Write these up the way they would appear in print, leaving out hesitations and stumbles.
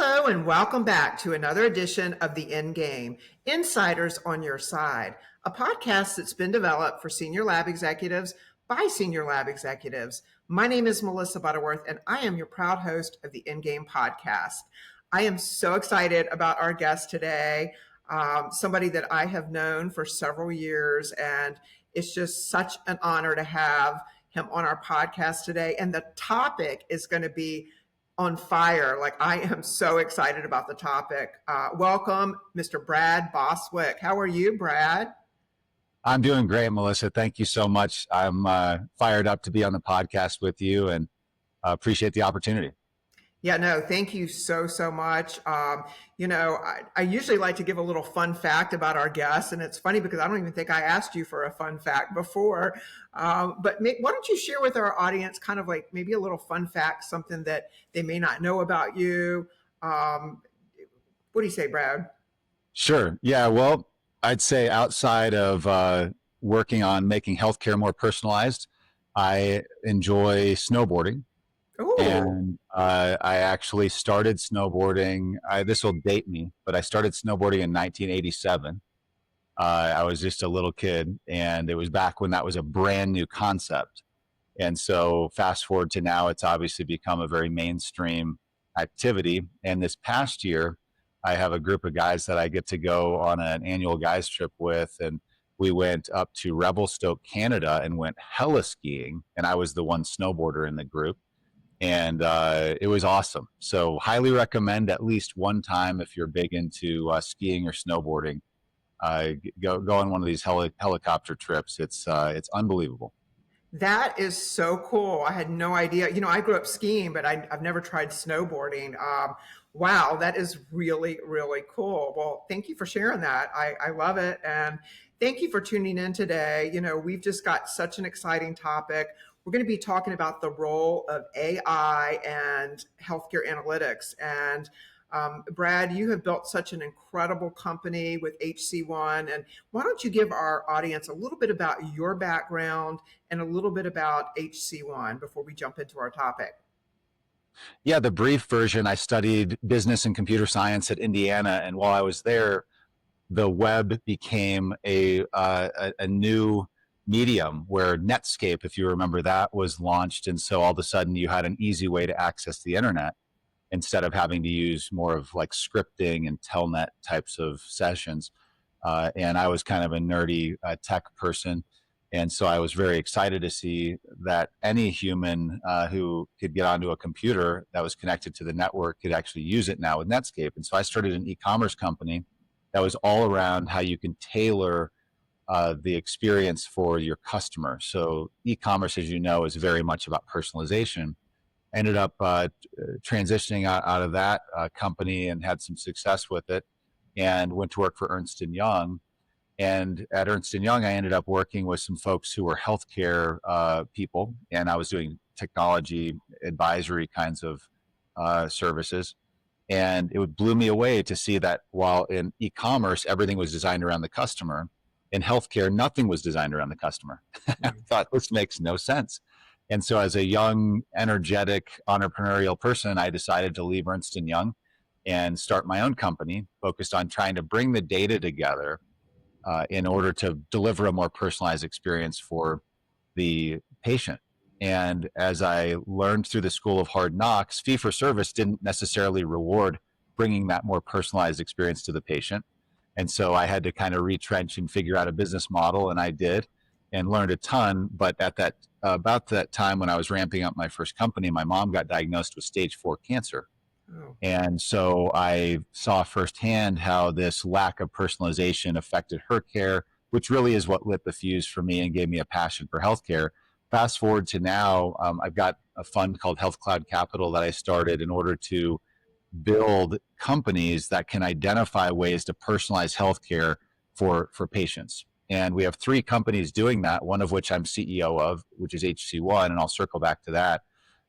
Hello, and welcome back to another edition of The End Game Insiders on Your Side, a podcast that's been developed for senior lab executives by senior lab executives. My name is Melissa Butterworth, and I am your proud host of the End Game podcast. I am so excited about our guest today, somebody that I have known for several years, and it's just such an honor to have him on our podcast today. And the topic is going to be on fire. Like, I am so excited about the topic. Welcome, Mr. Brad Bostic. How are you, Brad? I'm doing great, Melissa. Thank you so much. I'm fired up to be on the podcast with you and appreciate the opportunity. Yeah, no, thank you so much. I usually like to give a little fun fact about our guests, and it's funny because I don't even think I asked you for a fun fact before. But why don't you share with our audience kind of like maybe a little fun fact, something that they may not know about you? What do you say, Brad? Sure. Yeah, well, I'd say outside of working on making healthcare more personalized, I enjoy snowboarding. Oh, And I actually started snowboarding. This will date me, but I started snowboarding in 1987. I was just a little kid, and it was back when that was a brand new concept. And so fast forward to now, it's obviously become a very mainstream activity. And this past year, I have a group of guys that I get to go on an annual guys trip with. And we went up to Revelstoke, Canada, and went hella skiing. And I was the one snowboarder in the group. And it was awesome. So highly recommend at least one time if you're big into skiing or snowboarding, go on one of these helicopter trips. It's unbelievable. that is so cool. I had no idea. I grew up skiing, but I've never tried snowboarding. Wow, that is really cool. Well, thank you for sharing that. I love it. And thank you for tuning in today. We've just got such an exciting topic. We're going to be talking about the role of AI and healthcare analytics. And Brad, you have built such an incredible company with HC1. And why don't you give our audience a little bit about your background and a little bit about HC1 before we jump into our topic? Yeah, the brief version, I studied business and computer science at Indiana. And while I was there, the web became a new medium where Netscape, if you remember that, was launched. And so all of a sudden you had an easy way to access the internet instead of having to use more of like scripting and telnet types of sessions. And I was kind of a nerdy tech person. And so I was very excited to see that any human who could get onto a computer that was connected to the network could actually use it now with Netscape. And so I started an e-commerce company that was all around how you can tailor the experience for your customer. So e-commerce, as you know, is very much about personalization. Ended up transitioning out of that company and had some success with it, and went to work for Ernst & Young. And at Ernst & Young, I ended up working with some folks who were healthcare people, and I was doing technology advisory kinds of services. And it blew me away to see that while in e-commerce, everything was designed around the customer, in healthcare, nothing was designed around the customer. I thought, this makes no sense. And so as a young, energetic, entrepreneurial person, I decided to leave Ernst & Young and start my own company focused on trying to bring the data together in order to deliver a more personalized experience for the patient. And as I learned through the School of Hard Knocks, fee for service didn't necessarily reward bringing that more personalized experience to the patient. And so I had to kind of retrench and figure out a business model, and I did, and learned a ton. But at about that time when I was ramping up my first company, my mom got diagnosed with stage 4 cancer. Oh. And so I saw firsthand how this lack of personalization affected her care, which really is what lit the fuse for me and gave me a passion for healthcare. Fast forward to now, I've got a fund called Health Cloud Capital that I started in order to build companies that can identify ways to personalize healthcare for patients. And we have 3 companies doing that, one of which I'm CEO of, which is HC1, and I'll circle back to that.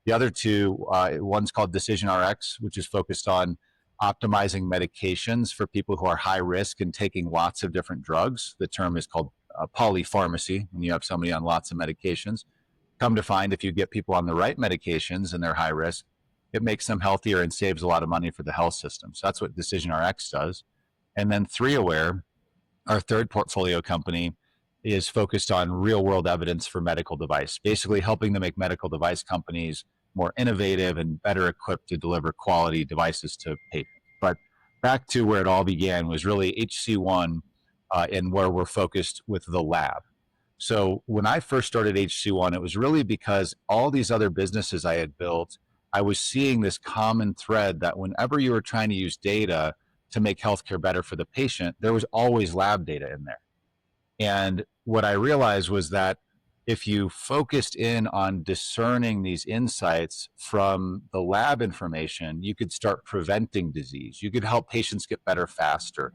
The other 2, one's called DecisionRx, which is focused on optimizing medications for people who are high risk and taking lots of different drugs. The term is called polypharmacy, when you have somebody on lots of medications. Come to find, if you get people on the right medications and they're high risk, it makes them healthier and saves a lot of money for the health system. So that's what DecisionRx does. And then 3Aware, our third portfolio company, is focused on real world evidence for medical device, basically helping to make medical device companies more innovative and better equipped to deliver quality devices to patients. But back to where it all began was really HC1, and where we're focused with the lab. So when I first started HC1, it was really because all these other businesses I had built, I was seeing this common thread that whenever you were trying to use data to make healthcare better for the patient, there was always lab data in there. And what I realized was that if you focused in on discerning these insights from the lab information, you could start preventing disease. You could help patients get better faster.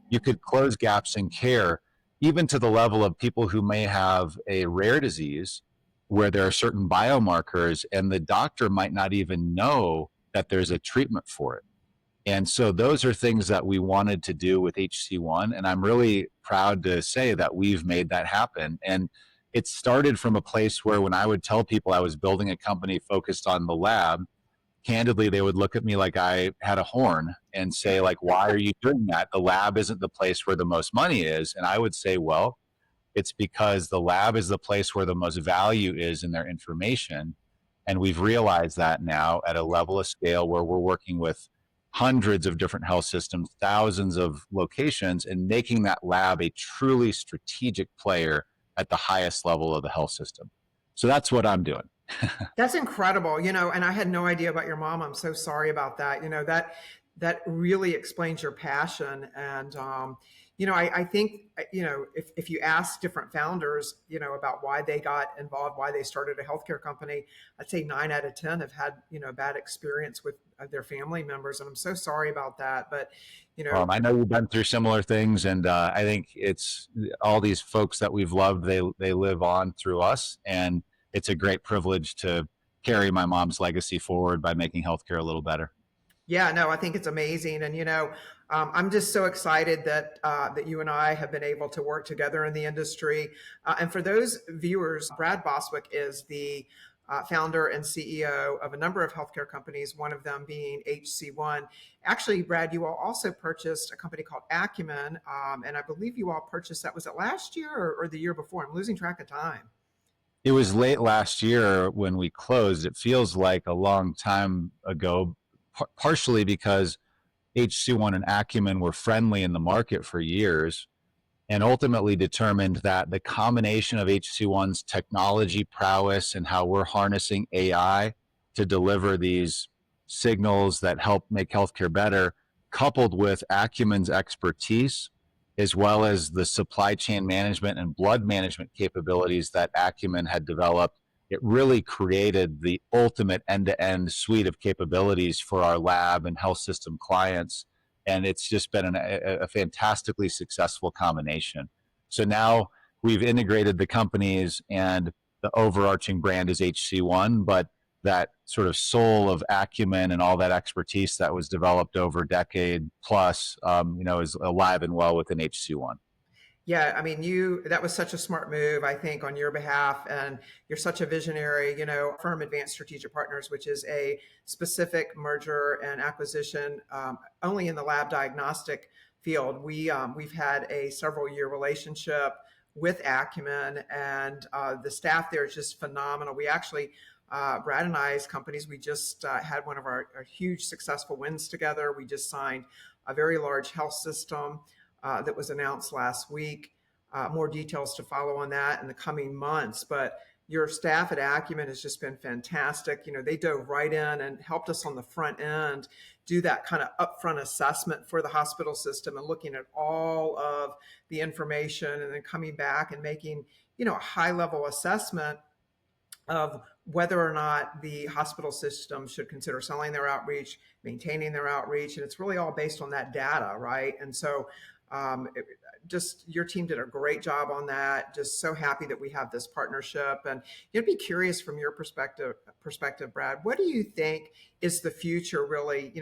You could close gaps in care, even to the level of people who may have a rare disease where there are certain biomarkers and the doctor might not even know that there's a treatment for it. And so those are things that we wanted to do with HC1. And I'm really proud to say that we've made that happen. And it started from a place where when I would tell people I was building a company focused on the lab, candidly, they would look at me like I had a horn and say, like, why are you doing that? The lab isn't the place where the most money is. And I would say, well, it's because the lab is the place where the most value is in their information. And we've realized that now at a level of scale where we're working with hundreds of different health systems, thousands of locations, and making that lab a truly strategic player at the highest level of the health system. So that's what I'm doing. That's incredible, and I had no idea about your mom. I'm so sorry about that. That really explains your passion. And, I think, if you ask different founders, about why they got involved, why they started a healthcare company, I'd say 9 out of 10 have had, bad experience with their family members. And I'm so sorry about that. But, you know, I know you've been through similar things, and I think it's all these folks that we've loved. They live on through us, and it's a great privilege to carry my mom's legacy forward by making healthcare a little better. Yeah, no, I think it's amazing, and I'm just so excited that you and I have been able to work together in the industry. And for those viewers, Brad Boswick is the founder and CEO of a number of healthcare companies, one of them being HC1. Actually, Brad, you all also purchased a company called Acumen, and I believe you all purchased that. Was it last year or the year before? I'm losing track of time. It was late last year when we closed. It feels like a long time ago, partially because HC1 and Acumen were friendly in the market for years, and ultimately determined that the combination of HC1's technology prowess and how we're harnessing AI to deliver these signals that help make healthcare better, coupled with Acumen's expertise, as well as the supply chain management and blood management capabilities that Acumen had developed, it really created the ultimate end-to-end suite of capabilities for our lab and health system clients. And it's just been a fantastically successful combination. So now we've integrated the companies, and the overarching brand is HC1, but that sort of soul of Acumen and all that expertise that was developed over a decade plus, is alive and well within HC1. Yeah, I mean, that was such a smart move, I think, on your behalf. And you're such a visionary, firm Advanced Strategic Partners, which is a specific merger and acquisition only in the lab diagnostic field. We've had a several year relationship with Acumen, and the staff there is just phenomenal. We actually, Brad and I's companies, we just had one of our huge successful wins together. We just signed a very large health system that was announced last week. More details to follow on that in the coming months. But your staff at Acumen has just been fantastic. They dove right in and helped us on the front end do that kind of upfront assessment for the hospital system and looking at all of the information and then coming back and making, a high level assessment of whether or not the hospital system should consider selling their outreach, maintaining their outreach. And it's really all based on that data, right? And so just your team did a great job on that. Just so happy that we have this partnership. And you'd be curious from your perspective, Brad, what do you think is the future really,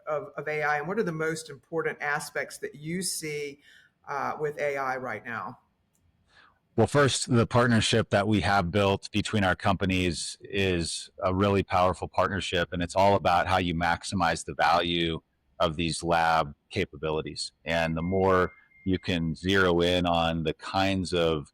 of AI, and what are the most important aspects that you see with AI right now? Well, first, the partnership that we have built between our companies is a really powerful partnership, and it's all about how you maximize the value of these lab capabilities. And the more you can zero in on the kinds of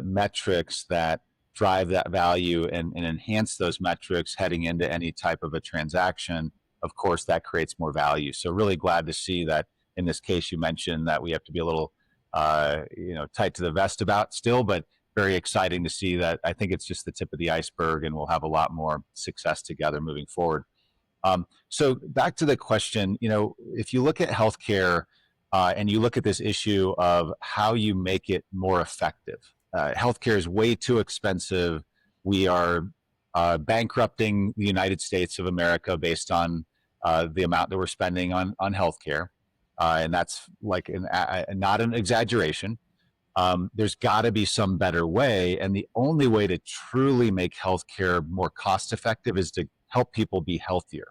metrics that drive that value and enhance those metrics heading into any type of a transaction, of course, that creates more value. So really glad to see that in this case, you mentioned that we have to be a little, tight to the vest about still, but very exciting to see that. I think it's just the tip of the iceberg, and we'll have a lot more success together moving forward. So back to the question, if you look at healthcare and you look at this issue of how you make it more effective, healthcare is way too expensive. We are bankrupting the United States of America based on the amount that we're spending on healthcare. And that's like not an exaggeration. There's got to be some better way. And the only way to truly make healthcare more cost effective is to help people be healthier.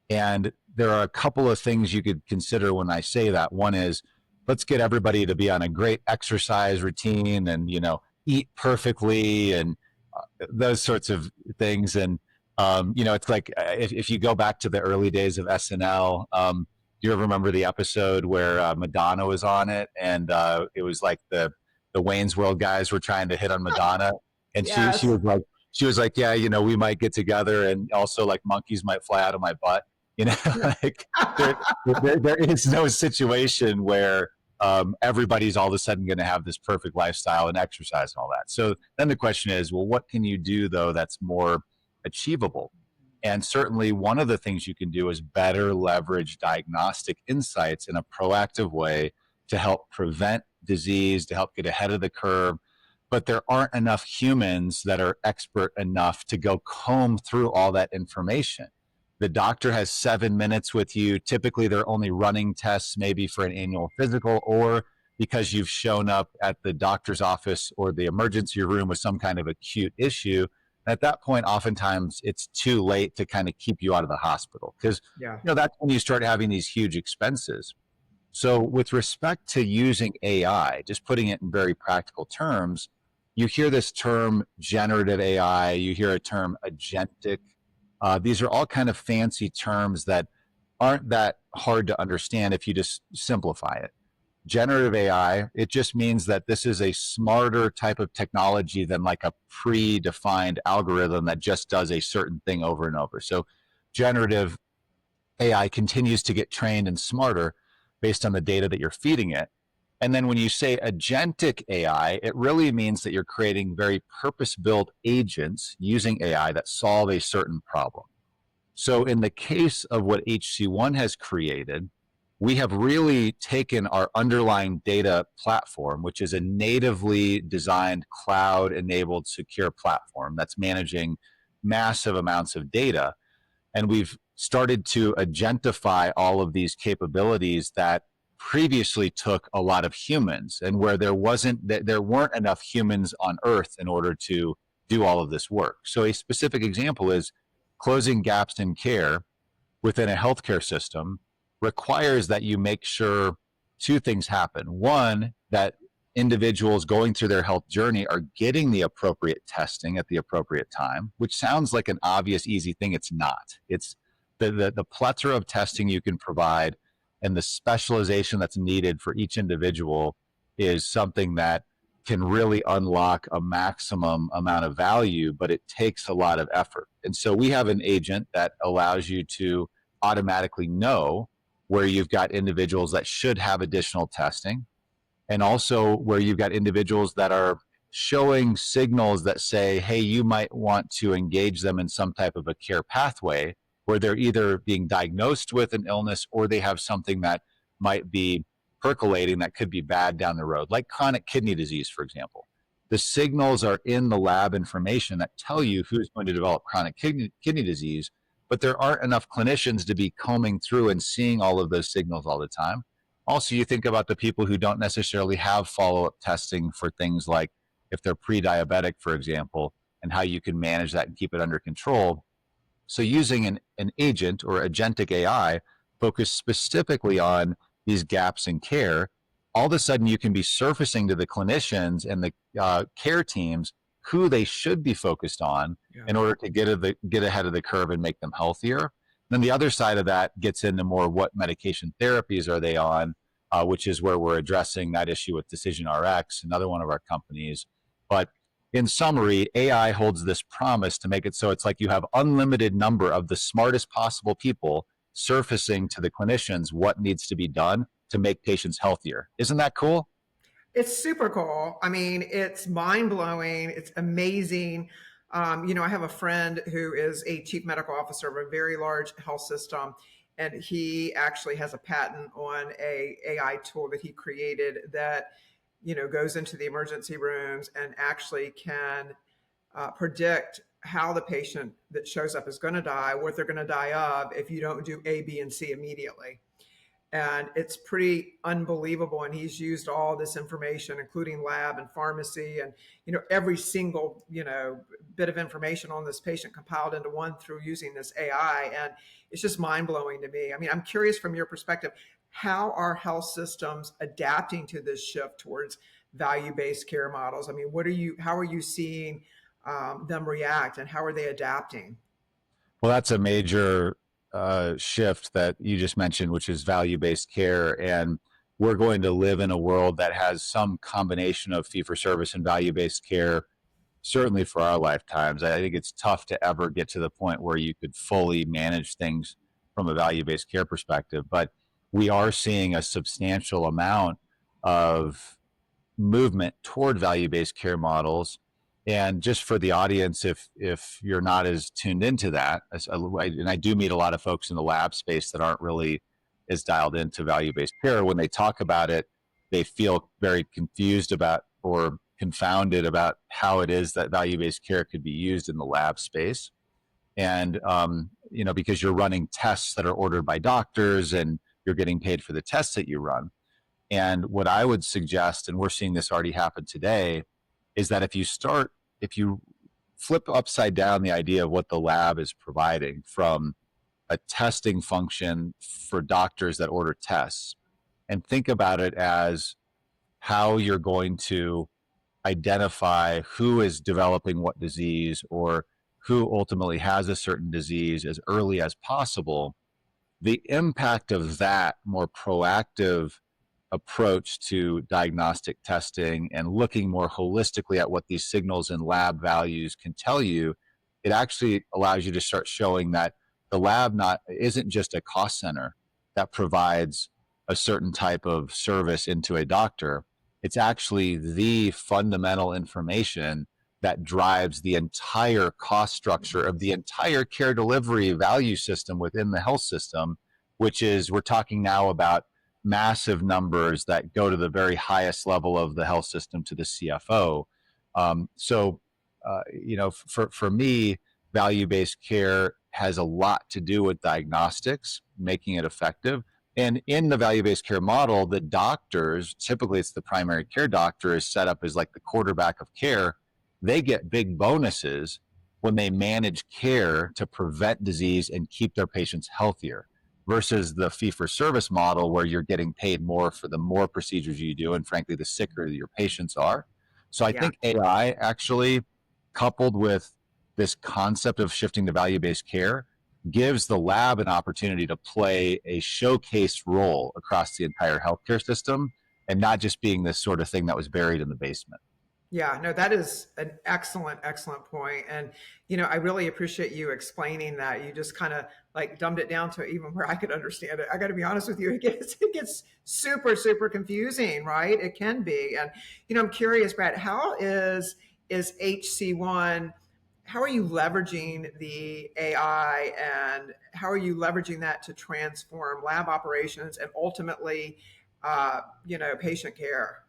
And there are a couple of things you could consider when I say that. One is, let's get everybody to be on a great exercise routine and, eat perfectly and those sorts of things. And, it's like if you go back to the early days of SNL, do you ever remember the episode where Madonna was on it? And it was like the Wayne's World guys were trying to hit on Madonna. And Yes. she was like, yeah, we might get together, and also like monkeys might fly out of my butt. Like there is no situation where everybody's all of a sudden going to have this perfect lifestyle and exercise and all that. So then the question is, well, what can you do though that's more achievable? And certainly one of the things you can do is better leverage diagnostic insights in a proactive way to help prevent disease, to help get ahead of the curve. But there aren't enough humans that are expert enough to go comb through all that information. The doctor has 7 minutes with you. Typically, they're only running tests maybe for an annual physical, or because you've shown up at the doctor's office or the emergency room with some kind of acute issue. At that point, oftentimes it's too late to kind of keep you out of the hospital, because that's when you start having these huge expenses. So with respect to using AI, just putting it in very practical terms, you hear this term generative AI, you hear a term agentic. These are all kind of fancy terms that aren't that hard to understand if you just simplify it. Generative AI, it just means that this is a smarter type of technology than like a predefined algorithm that just does a certain thing over and over. So generative AI continues to get trained and smarter based on the data that you're feeding it. And then when you say agentic AI, it really means that you're creating very purpose-built agents using AI that solve a certain problem. So in the case of what HC1 has created, we have really taken our underlying data platform, which is a natively designed cloud-enabled secure platform that's managing massive amounts of data. And we've started to agentify all of these capabilities that previously took a lot of humans, and where there weren't enough humans on Earth in order to do all of this work. So a specific example is closing gaps in care within a healthcare system requires that you make sure two things happen. One, that individuals going through their health journey are getting the appropriate testing at the appropriate time, which sounds like an obvious, easy thing. It's not. It's the plethora of testing you can provide and the specialization that's needed for each individual is something that can really unlock a maximum amount of value, but it takes a lot of effort. And so we have an agent that allows you to automatically know where you've got individuals that should have additional testing, and also where you've got individuals that are showing signals that say, hey, you might want to engage them in some type of a care pathway where they're either being diagnosed with an illness or they have something that might be percolating that could be bad down the road, like chronic kidney disease, for example. The signals are in the lab information that tell you who's going to develop chronic kidney disease, but there aren't enough clinicians to be combing through and seeing all of those signals all the time. Also, you think about the people who don't necessarily have follow-up testing for things like if they're pre-diabetic, for example, and how you can manage that and keep it under control. So using an agent or agentic AI focused specifically on these gaps in care all of a sudden you can be surfacing to the clinicians and the care teams who they should be focused on in order to get ahead of the curve and make them healthier. Then the other side of that gets into more what medication therapies are they on, which is where we're addressing that issue with DecisionRx, another one of our companies. But in summary, AI holds this promise to make it so it's like you have unlimited number of the smartest possible people surfacing to the clinicians what needs to be done to make patients healthier. Isn't that cool? It's super cool. I mean, it's mind blowing. It's amazing. I have a friend who is a chief medical officer of a very large health system, and he actually has a patent on a AI tool that he created that, goes into the emergency rooms and actually can predict how the patient that shows up is going to die, what they're going to die of if you don't do A, B, and C immediately. And it's pretty unbelievable. And he's used all this information, including lab and pharmacy, and every single bit of information on this patient compiled into one through using this AI. And it's just mind blowing to me. I mean, I'm curious from your perspective, how are health systems adapting to this shift towards value-based care models? I mean, how are you seeing them react, and how are they adapting? Well, that's a major shift that you just mentioned, which is value-based care. And we're going to live in a world that has some combination of fee-for-service and value-based care, certainly for our lifetimes. I think it's tough to ever get to the point where you could fully manage things from a value-based care perspective. But we are seeing a substantial amount of movement toward value-based care models. And just for the audience, if you're not as tuned into that, and I do meet a lot of folks in the lab space that aren't really as dialed into value-based care, when they talk about it, they feel very confused about or confounded about how it is that value-based care could be used in the lab space. And because you're running tests that are ordered by doctors and you're getting paid for the tests that you run. And what I would suggest, and we're seeing this already happen today, is that if you flip upside down the idea of what the lab is providing from a testing function for doctors that order tests, and think about it as how you're going to identify who is developing what disease or who ultimately has a certain disease as early as possible, the impact of that more proactive approach to diagnostic testing and looking more holistically at what these signals and lab values can tell you, it actually allows you to start showing that the lab isn't just a cost center that provides a certain type of service into a doctor. It's actually the fundamental information that drives the entire cost structure of the entire care delivery value system within the health system, which is, we're talking now about massive numbers that go to the very highest level of the health system, to the CFO. For me, value-based care has a lot to do with diagnostics, making it effective. And in the value-based care model, the doctors, typically it's the primary care doctor, is set up as like the quarterback of care. They get big bonuses when they manage care to prevent disease and keep their patients healthier, versus the fee-for-service model where you're getting paid more for the more procedures you do, and frankly, the sicker your patients are. So I Yeah. think AI actually, coupled with this concept of shifting to value-based care, gives the lab an opportunity to play a showcase role across the entire healthcare system, and not just being this sort of thing that was buried in the basement. Yeah, no, that is an excellent, excellent point. And, I really appreciate you explaining that. You just kind of like dumbed it down to even where I could understand it. I got to be honest with you, it gets super, super confusing, right? It can be. And, I'm curious, Brad, how is HC1, how are you leveraging the AI, and how are you leveraging that to transform lab operations and ultimately, patient care?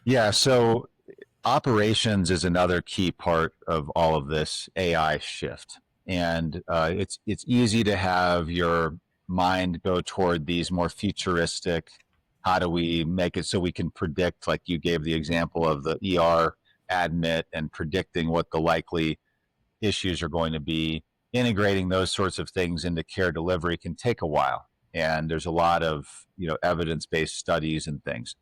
Yeah, so operations is another key part of all of this AI shift. And it's easy to have your mind go toward these more futuristic, how do we make it so we can predict, like you gave the example of the ER admit and predicting what the likely issues are going to be. Integrating those sorts of things into care delivery can take a while. And there's a lot of, evidence-based studies and things.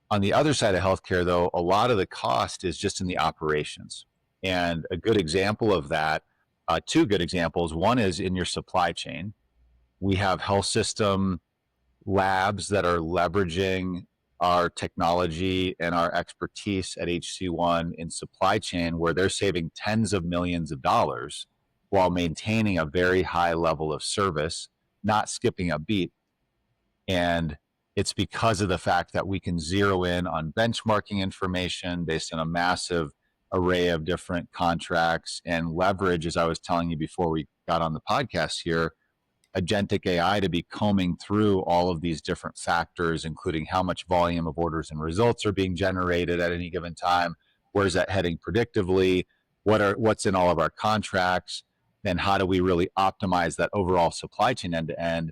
On the other side of healthcare, though, a lot of the cost is just in the operations. And a good example of that, two good examples. One is in your supply chain. We have health system labs that are leveraging our technology and our expertise at HC1 in supply chain, where they're saving tens of millions of dollars while maintaining a very high level of service, not skipping a beat. And it's because of the fact that we can zero in on benchmarking information based on a massive array of different contracts and leverage, as I was telling you before we got on the podcast here, agentic AI to be combing through all of these different factors, including how much volume of orders and results are being generated at any given time, where's that heading predictively, what's in all of our contracts, and how do we really optimize that overall supply chain end to end,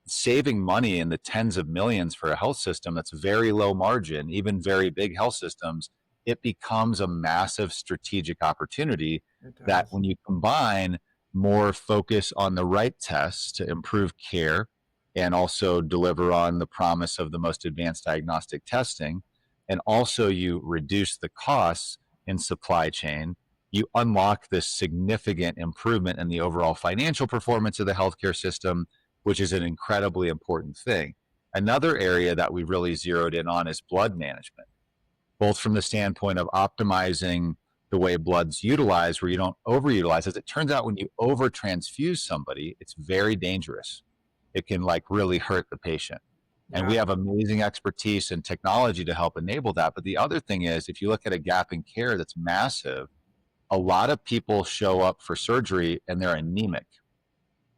saving money in the tens of millions for a health system that's very low margin, even very big health systems. It becomes a massive strategic opportunity that when you combine more focus on the right tests to improve care and also deliver on the promise of the most advanced diagnostic testing, and also you reduce the costs in supply chain, you unlock this significant improvement in the overall financial performance of the healthcare system, which is an incredibly important thing. Another area that we really zeroed in on is blood management, both from the standpoint of optimizing the way blood's utilized, where you don't overutilize. As it turns out, when you overtransfuse somebody, it's very dangerous. It can really hurt the patient. And we have amazing expertise and technology to help enable that. But the other thing is, if you look at a gap in care that's massive, a lot of people show up for surgery and they're anemic.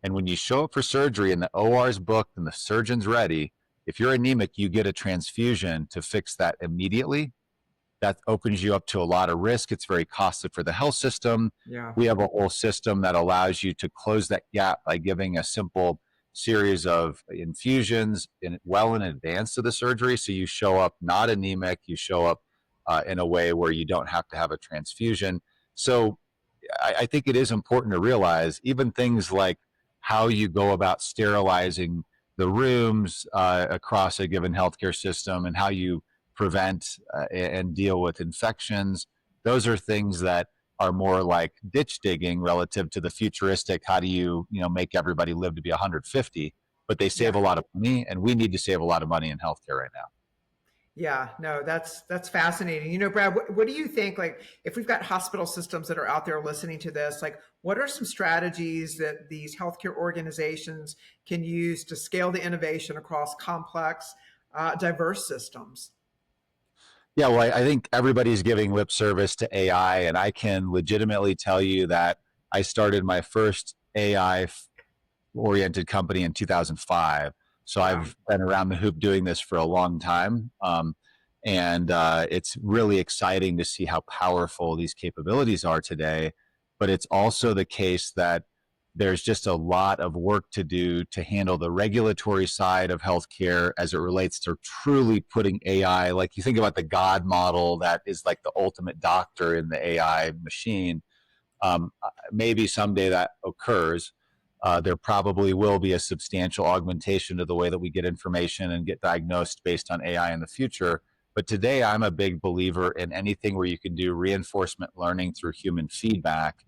And when you show up for surgery and the OR is booked and the surgeon's ready, if you're anemic, you get a transfusion to fix that immediately. That opens you up to a lot of risk. It's very costly for the health system. We have a whole system that allows you to close that gap by giving a simple series of infusions well in advance of the surgery. So you show up not anemic, you show up in a way where you don't have to have a transfusion. So I think it is important to realize even things like how you go about sterilizing the rooms across a given healthcare system and how you prevent and deal with infections. Those are things that are more like ditch digging relative to the futuristic, how do you make everybody live to be 150, but they save a lot of money, and we need to save a lot of money in healthcare right now. Yeah, no, that's fascinating. Brad, what do you think, if we've got hospital systems that are out there listening to this, what are some strategies that these healthcare organizations can use to scale the innovation across complex, diverse systems? Yeah, well, I think everybody's giving lip service to AI, and I can legitimately tell you that I started my first AI oriented company in 2005. So I've been around the hoop doing this for a long time. And it's really exciting to see how powerful these capabilities are today. But it's also the case that there's just a lot of work to do to handle the regulatory side of healthcare as it relates to truly putting AI, like you think about the God model that is like the ultimate doctor in the AI machine. Maybe someday that occurs. There probably will be a substantial augmentation to the way that we get information and get diagnosed based on AI in the future. But today, I'm a big believer in anything where you can do reinforcement learning through human feedback,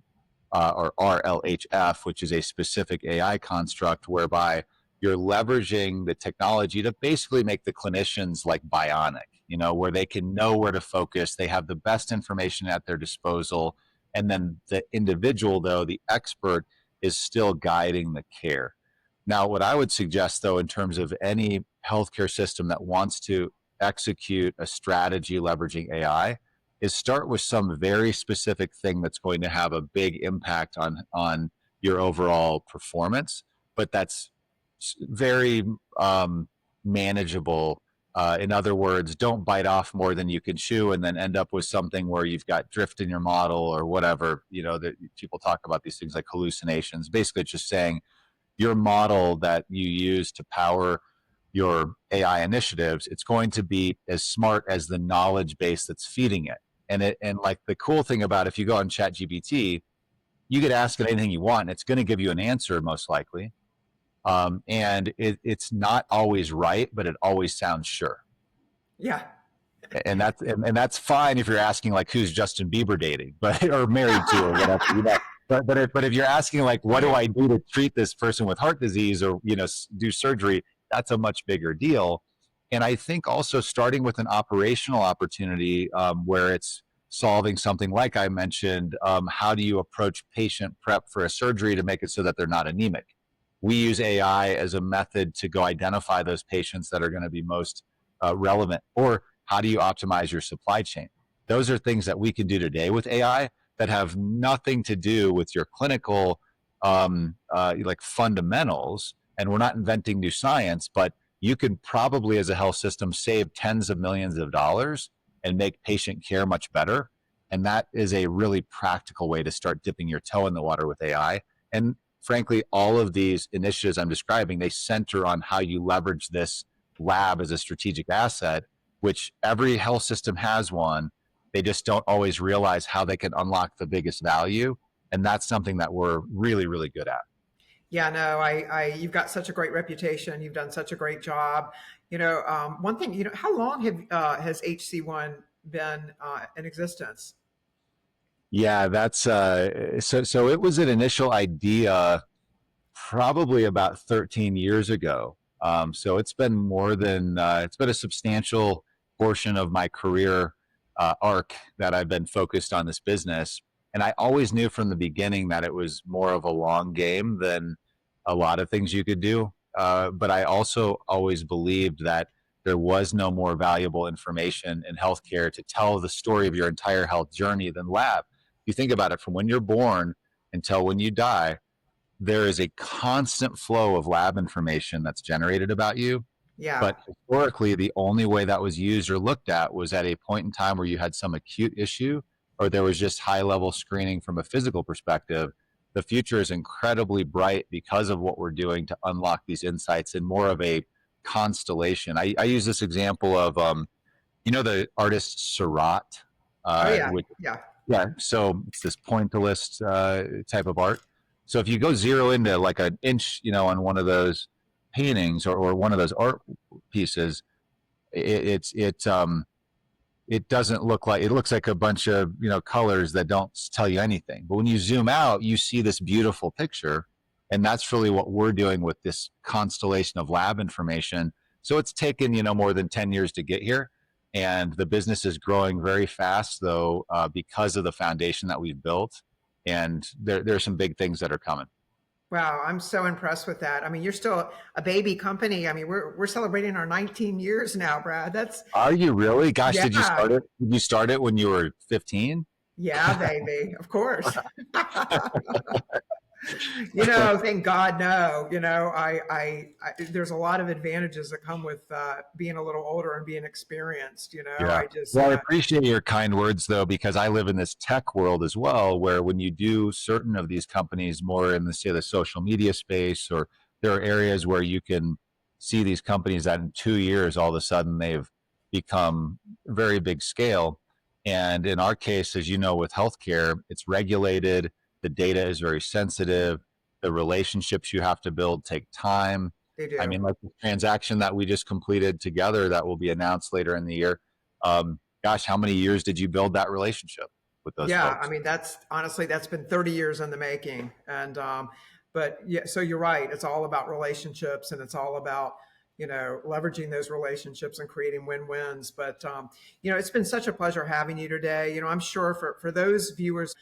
or RLHF, which is a specific AI construct whereby you're leveraging the technology to basically make the clinicians like bionic, where they can know where to focus. They have the best information at their disposal. And then the individual, though, the expert, is still guiding the care. Now, what I would suggest, though, in terms of any healthcare system that wants to execute a strategy leveraging AI, is start with some very specific thing that's going to have a big impact on your overall performance, but that's very manageable. In other words, don't bite off more than you can chew and then end up with something where you've got drift in your model or whatever. That people talk about these things like hallucinations. Basically, it's just saying your model that you use to power your AI initiatives, it's going to be as smart as the knowledge base that's feeding it. And like the cool thing about if you go on ChatGPT, you could ask it anything you want, and it's going to give you an answer most likely. And it's not always right, but it always sounds sure. Yeah. And that's fine if you're asking like who's Justin Bieber dating, but or married to or whatever. But if you're asking like what do Right. I do to treat this person with heart disease or do surgery, that's a much bigger deal. And I think also starting with an operational opportunity where it's solving something like I mentioned, how do you approach patient prep for a surgery to make it so that they're not anemic? We use AI as a method to go identify those patients that are going to be most relevant, or how do you optimize your supply chain? Those are things that we can do today with AI that have nothing to do with your clinical like fundamentals. And we're not inventing new science, but you can probably, as a health system, save tens of millions of dollars and make patient care much better. And that is a really practical way to start dipping your toe in the water with AI. And frankly, all of these initiatives I'm describing, they center on how you leverage this lab as a strategic asset, which every health system has one. They just don't always realize how they can unlock the biggest value. And that's something that we're really, really good at. Yeah, no, you've got such a great reputation. You've done such a great job. One thing, how long has HC1 been in existence? Yeah, that's so it was an initial idea probably about 13 years ago. So it's been it's been a substantial portion of my career arc that I've been focused on this business. And I always knew from the beginning that it was more of a long game than a lot of things you could do. But I also always believed that there was no more valuable information in healthcare to tell the story of your entire health journey than lab. You think about it, from when you're born until when you die, there is a constant flow of lab information that's generated about you. Yeah, But historically, the only way that was used or looked at was at a point in time where you had some acute issue or there was just high level screening from a physical perspective. The future is incredibly bright because of what we're doing to unlock these insights in more of a constellation. I use this example of, the artist Seurat, oh yeah, which yeah, yeah, so it's this pointillist type of art. So if you go zero into like an inch, on one of those paintings or one of those art pieces, it doesn't look like, it looks like a bunch of colors that don't tell you anything. But when you zoom out, you see this beautiful picture, and that's really what we're doing with this constellation of lab information. So it's taken more than 10 years to get here, and the business is growing very fast though because of the foundation that we've built, and there are some big things that are coming. wow, I'm so impressed with that. I mean, you're still a baby company. I mean, we're celebrating our 19 years now, Brad. That's Are you really? Gosh, Yeah, did you start it when you were 15? yeah, baby, of course. Thank God, no. There's a lot of advantages that come with being a little older and being experienced. Yeah. I just, Well, I appreciate your kind words, though, because I live in this tech world as well, where when you do certain of these companies more in the social media space, or there are areas where you can see these companies that in 2 years, all of a sudden they've become very big scale. And in our case, as you know, with healthcare, it's regulated, the data is very sensitive, the relationships you have to build take time. they I do. mean, like the transaction that we just completed together that will be announced later in the year. Gosh, how many years did you build that relationship with those Yeah, I folks? mean, that's been 30 years in the making. And but yeah, so you're right. It's all about relationships, and it's all about leveraging those relationships and creating win-wins. But it's been such a pleasure having you today. I'm sure for those viewers,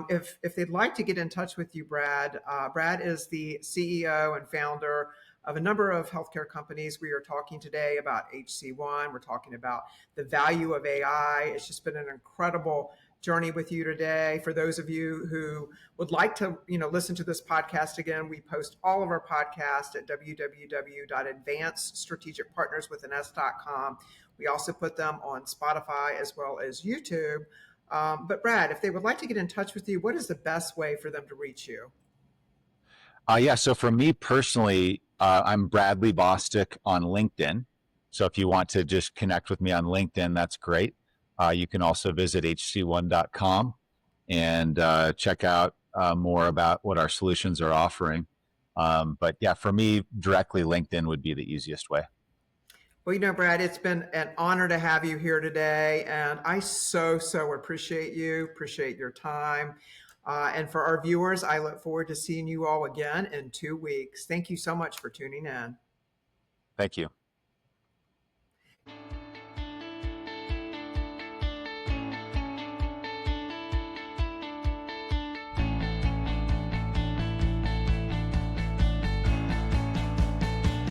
if they'd like to get in touch with you, Brad, Brad is the CEO and founder of a number of healthcare companies. We are talking today about HC1. We're talking about the value of AI. It's just been an incredible journey with you today. For those of you who would like to, listen to this podcast again, we post all of our podcasts at www.advancedstrategicpartnerswithan.com. We also put them on Spotify as well as YouTube. But Brad, if they would like to get in touch with you, what is the best way for them to reach you? Yeah. So for me personally, I'm Bradley Bostic on LinkedIn. So if you want to just connect with me on LinkedIn, that's great. You can also visit hc1.com and check out more about what our solutions are offering. But yeah, for me, directly LinkedIn would be the easiest way. Well, Brad, it's been an honor to have you here today, and I so appreciate you, appreciate your time. And for our viewers, I look forward to seeing you all again in 2 weeks. Thank you so much for tuning in. Thank you.